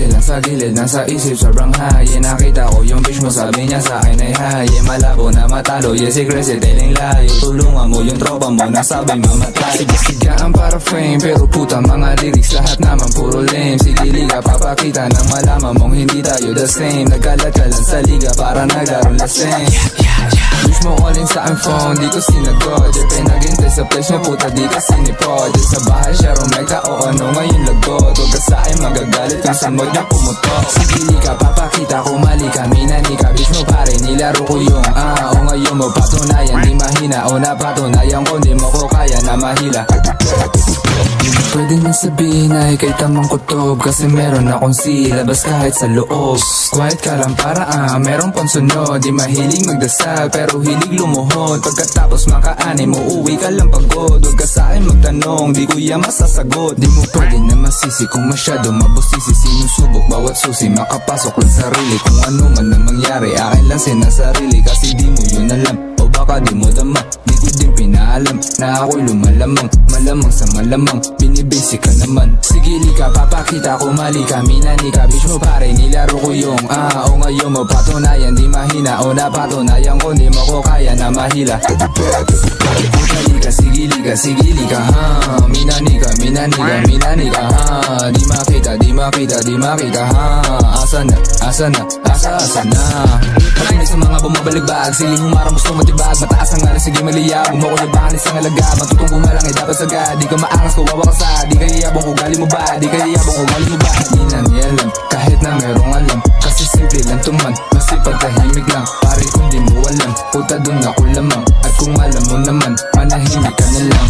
lang sa gilid, nasa isip sobrang high. Nakita ko yung bitch mo, sabi niya sa akin ay high. Malabo na matalo, secret si telling lie. Tulungan mo yung tropa mo, nasabay mamatay. Sigaan para fame, pero puta mga lyrics lahat naman puro lame. Sige liga, papakita nang malaman mong hindi tayo the same. Nagkalat ka lang sa liga para naglarong lasing. Wish mo all in sa aking phone, di ko sinagot. Jepe naghintay sa place mo, puta di ka sinipod. Di sa bahay siya rumeka o ano ngayon lagot. Huwag ka sa akin magagalit kung saan mo niya pumutok. Sige liga, papakita ko mali ka, minani ka. Bitch mo pare, nilaro ko yung o ngayon mo patunayan, di mahina. O napatunayan ko, di mo ko kaya na mahila. Pwede nang sabihin ay kay tamang kutob, kasi meron akong silabas kahit sa loob. Quiet ka lang para meron pang sunod. Di mahilig magdasal pero hilig lumuhod. Pagkatapos makaanay mo uwi ka lang pagod. Huwag ka sa akin magtanong, di ko yan masasagot. Di mo pwede na masisi kung masyado mabusisi. Sinusubok bawat susi, makapasok lang sarili. Kung ano man na mangyari, akin lang sinasarili. Kasi di mo yun alam, o baka di mo dama. Di ko din pinaalam na ako'y lumalamang. Malamang sa malamang, binibasic ka naman. Sige lika, papakita ko mali ka, minani ka. Bitch mo pare, nilaro ko yung o ngayon mo patunayan, di mahina. O napatunayan ko, di mo ko kaya na mahila. Sige lika, minani ka, minani ka, di makita, di makita, asa na, asa na. Pakinig sa mga bumabaligbag, siling humarang gusto matibag. Mataas ang alas, sige maliyab, bumako sa halaga. Matutong bumalang ay dapat sagad, di ka maangas ko wawa ka sa. Di kaya yabang ko gali mo ba, di kaya yabang ko gali mo ba. Di na niyalam, kahit na merong alam, kasi simple lang tuman, masipag tahimik lang. Pare kung di mo alam, puta dun ako lamang. At kung alam mo naman, manahimik ka na lang.